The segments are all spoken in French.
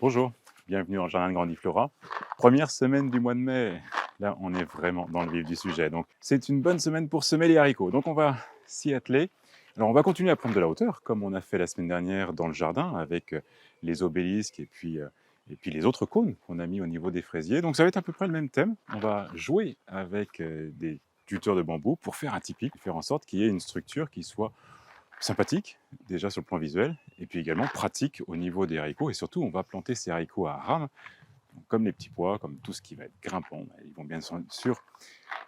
Bonjour, bienvenue en Jardin de Grandiflora. Première semaine du mois de mai. Là, on est vraiment dans le vif du sujet. Donc, c'est une bonne semaine pour semer les haricots. Donc, on va s'y atteler. Alors, on va continuer à prendre de la hauteur, comme on a fait la semaine dernière dans le jardin, avec les obélisques et puis les autres cônes qu'on a mis au niveau des fraisiers. Donc, ça va être à peu près le même thème. On va jouer avec des tuteurs de bambou pour faire un tipi, faire en sorte qu'il y ait une structure qui soit sympathique, déjà sur le plan visuel, et puis également pratique au niveau des haricots. Et surtout, on va planter ces haricots à rames, comme les petits pois, comme tout ce qui va être grimpant. Ils vont bien sûr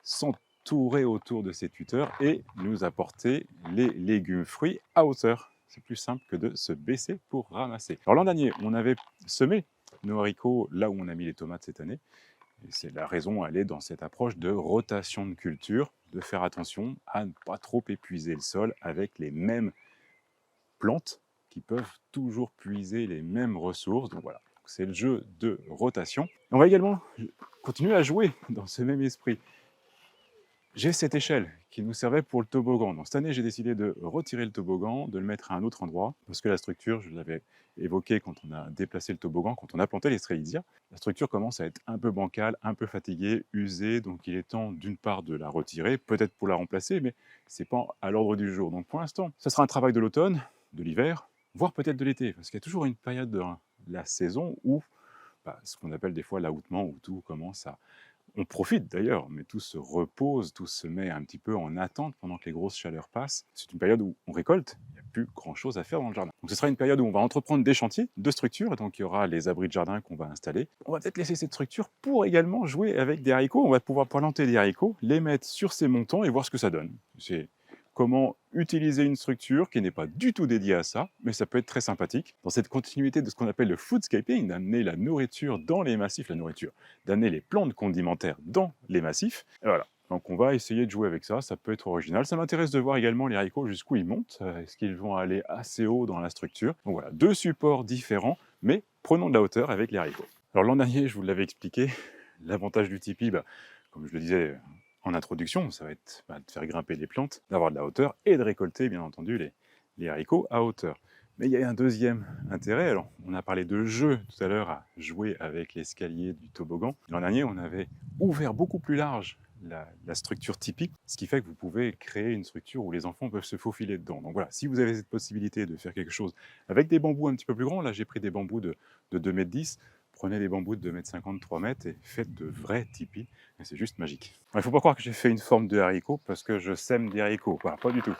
s'entourer autour de ces tuteurs et nous apporter les légumes fruits à hauteur. C'est plus simple que de se baisser pour ramasser. Alors l'an dernier, on avait semé nos haricots là où on a mis les tomates cette année. Et c'est la raison, elle est dans cette approche de rotation de culture, de faire attention à ne pas trop épuiser le sol avec les mêmes plantes qui peuvent toujours puiser les mêmes ressources. Donc voilà, c'est le jeu de rotation. On va également continuer à jouer dans ce même esprit. J'ai cette échelle qui nous servait pour le toboggan. Donc cette année, j'ai décidé de retirer le toboggan, de le mettre à un autre endroit, parce que la structure, je l'avais évoqué quand on a déplacé le toboggan, quand on a planté les strelitzia, la structure commence à être un peu bancale, un peu fatiguée, usée, donc il est temps d'une part de la retirer, peut-être pour la remplacer, mais c'est pas à l'ordre du jour. Donc pour l'instant, ce sera un travail de l'automne, de l'hiver, voire peut-être de l'été, parce qu'il y a toujours une période de la saison où ce qu'on appelle des fois l'aoutement, où tout commence à on profite d'ailleurs, mais tout se repose, tout se met un petit peu en attente pendant que les grosses chaleurs passent. C'est une période où on récolte, il n'y a plus grand-chose à faire dans le jardin. Donc ce sera une période où on va entreprendre des chantiers de structure, et donc il y aura les abris de jardin qu'on va installer. On va peut-être laisser cette structure pour également jouer avec des haricots. On va pouvoir planter des haricots, les mettre sur ces montants et voir ce que ça donne. C'est comment utiliser une structure qui n'est pas du tout dédiée à ça, mais ça peut être très sympathique. Dans cette continuité de ce qu'on appelle le foodscaping, d'amener la nourriture dans les massifs, d'amener les plantes condimentaires dans les massifs. Et voilà. Donc on va essayer de jouer avec ça, ça peut être original. Ça m'intéresse de voir également les haricots jusqu'où ils montent. Est-ce qu'ils vont aller assez haut dans la structure? Donc voilà, deux supports différents, mais prenons de la hauteur avec les haricots. Alors l'an dernier, je vous l'avais expliqué, l'avantage du tipi, comme je le disais en introduction, ça va être de faire grimper les plantes, d'avoir de la hauteur et de récolter bien entendu les haricots à hauteur. Mais il y a un deuxième intérêt. Alors, on a parlé de jeu tout à l'heure, à jouer avec l'escalier du toboggan. L'an dernier, on avait ouvert beaucoup plus large la structure typique, ce qui fait que vous pouvez créer une structure où les enfants peuvent se faufiler dedans. Donc voilà, si vous avez cette possibilité de faire quelque chose avec des bambous un petit peu plus grands, là j'ai pris des bambous de 2,10 m, prenez des bambous de 2,50 m, 3 m et faites de vrais tipis. Et c'est juste magique. Il ne faut pas croire que j'ai fait une forme de haricot parce que je sème des haricots. Voilà, pas du tout.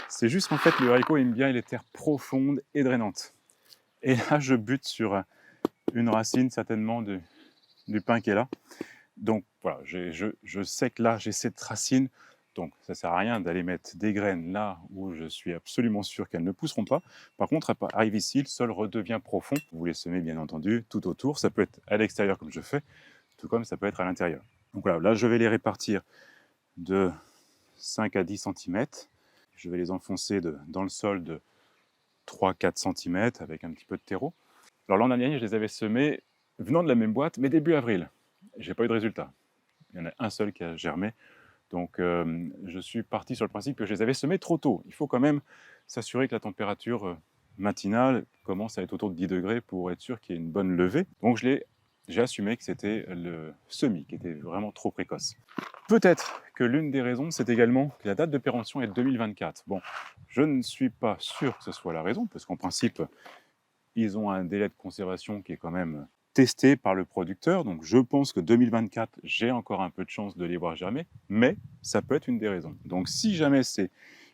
C'est juste qu'en fait, le haricot aime bien les terres profondes et drainantes. Et là, je bute sur une racine certainement du pin qui est là. Donc voilà, je sais que là, j'ai cette racine. Donc ça ne sert à rien d'aller mettre des graines là où je suis absolument sûr qu'elles ne pousseront pas. Par contre, arrive ici, le sol redevient profond. Vous les semez bien entendu tout autour. Ça peut être à l'extérieur comme je fais, tout comme ça peut être à l'intérieur. Donc voilà, là je vais les répartir de 5 à 10 cm. Je vais les enfoncer dans le sol de 3-4 cm avec un petit peu de terreau. Alors l'an dernier, je les avais semés venant de la même boîte, mais début avril. J'ai pas eu de résultat. Il y en a un seul qui a germé. Donc je suis parti sur le principe que je les avais semés trop tôt. Il faut quand même s'assurer que la température matinale commence à être autour de 10 degrés pour être sûr qu'il y ait une bonne levée. Donc j'ai assumé que c'était le semis qui était vraiment trop précoce. Peut-être que l'une des raisons, c'est également que la date de péremption est 2024. Bon, je ne suis pas sûr que ce soit la raison, parce qu'en principe, ils ont un délai de conservation qui est quand même testé par le producteur. Donc je pense que 2024, j'ai encore un peu de chance de les voir germer, mais ça peut être une des raisons. Donc si jamais c'est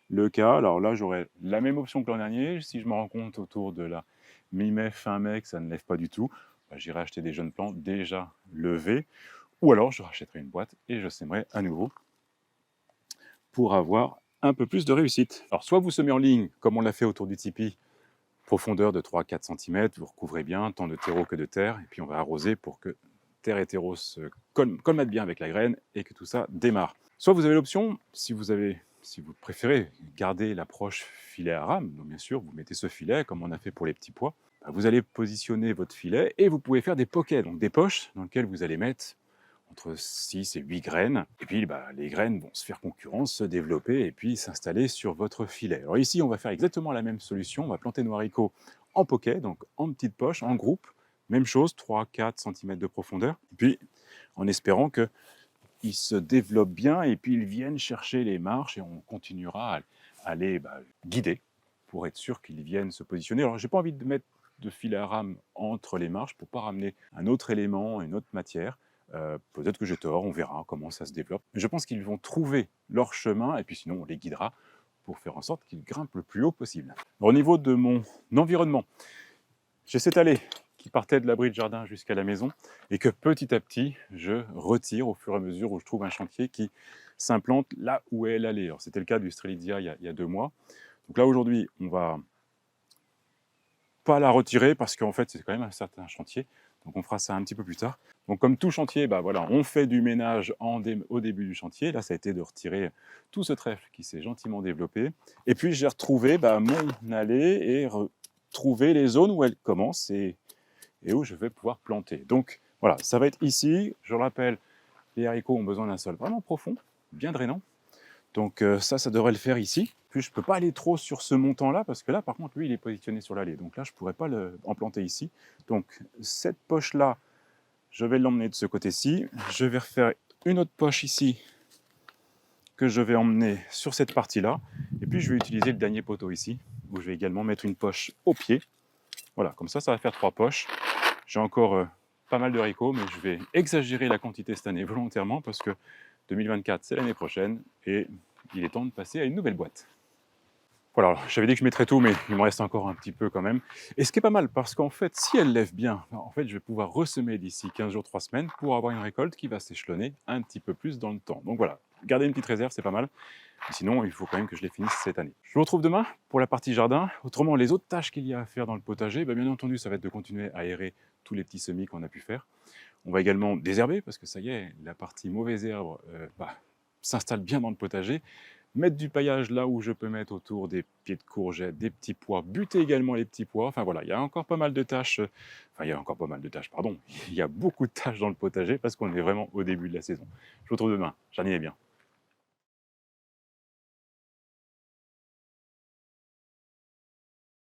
le cas, alors là, j'aurai la même option que l'an dernier. Si je me rends compte autour de la mi-mai, fin mai, que ça ne lève pas du tout, j'irai acheter des jeunes plants déjà levés, ou alors je rachèterai une boîte et je sèmerai à nouveau pour avoir un peu plus de réussite. Alors soit vous semez en ligne, comme on l'a fait autour du tipi, profondeur de 3-4 cm, vous recouvrez bien, tant de terreau que de terre, et puis on va arroser pour que terre et terreau se colmatent bien avec la graine et que tout ça démarre. Soit vous avez l'option, si vous préférez garder l'approche filet à rame, donc bien sûr vous mettez ce filet comme on a fait pour les petits pois, vous allez positionner votre filet et vous pouvez faire des pockets, donc des poches dans lesquelles vous allez mettre entre 6 et 8 graines. Et puis les graines vont se faire concurrence, se développer et puis s'installer sur votre filet. Alors ici, on va faire exactement la même solution. On va planter nos haricots en pocket, donc en petites poches, en groupe, même chose, 3-4 cm de profondeur. Et puis, en espérant qu'ils se développent bien et puis ils viennent chercher les marches et on continuera à les guider pour être sûr qu'ils viennent se positionner. Alors, j'ai pas envie de mettre de fil à rame entre les marches pour pas ramener un autre élément, une autre matière. Peut-être que j'ai tort, on verra comment ça se développe. Mais je pense qu'ils vont trouver leur chemin et puis sinon on les guidera pour faire en sorte qu'ils grimpent le plus haut possible. Au niveau de mon environnement, j'ai cette allée qui partait de l'abri de jardin jusqu'à la maison et que petit à petit, je retire au fur et à mesure où je trouve un chantier qui s'implante là où est l'allée. Alors, c'était le cas du Strelitzia il y a 2 mois. Donc là, aujourd'hui, on va pas la retirer parce qu'en fait, c'est quand même un certain chantier. Donc on fera ça un petit peu plus tard. Donc comme tout chantier, voilà, on fait du ménage au début du chantier. Là, ça a été de retirer tout ce trèfle qui s'est gentiment développé. Et puis j'ai retrouvé mon allée et retrouvé les zones où elle commence et où je vais pouvoir planter. Donc voilà, ça va être ici. Je le rappelle, les haricots ont besoin d'un sol vraiment profond, bien drainant. Donc ça devrait le faire ici. Puis je ne peux pas aller trop sur ce montant-là, parce que là, par contre, lui, il est positionné sur l'allée. Donc là, je ne pourrais pas en planter ici. Donc cette poche-là, je vais l'emmener de ce côté-ci. Je vais refaire une autre poche ici, que je vais emmener sur cette partie-là. Et puis je vais utiliser le dernier poteau ici, où je vais également mettre une poche au pied. Voilà, comme ça va faire 3 poches. J'ai encore pas mal de haricots, mais je vais exagérer la quantité cette année volontairement, parce que 2024, c'est l'année prochaine, et il est temps de passer à une nouvelle boîte. Voilà, j'avais dit que je mettrais tout, mais il me reste encore un petit peu quand même. Et ce qui est pas mal, parce qu'en fait, si elle lève bien, en fait, je vais pouvoir ressemer d'ici 15 jours, 3 semaines, pour avoir une récolte qui va s'échelonner un petit peu plus dans le temps. Donc voilà, garder une petite réserve, c'est pas mal. Mais sinon, il faut quand même que je les finisse cette année. Je vous retrouve demain pour la partie jardin. Autrement, les autres tâches qu'il y a à faire dans le potager, bien entendu, ça va être de continuer à aérer tous les petits semis qu'on a pu faire. On va également désherber, parce que ça y est, la partie mauvaise herbe s'installe bien dans le potager. Mettre du paillage là où je peux mettre autour des pieds de courgettes, des petits pois, buter également les petits pois. Enfin voilà, il y a encore pas mal de tâches. Il y a encore pas mal de tâches, pardon. Il y a beaucoup de tâches dans le potager parce qu'on est vraiment au début de la saison. Je vous retrouve demain. Jardinez bien.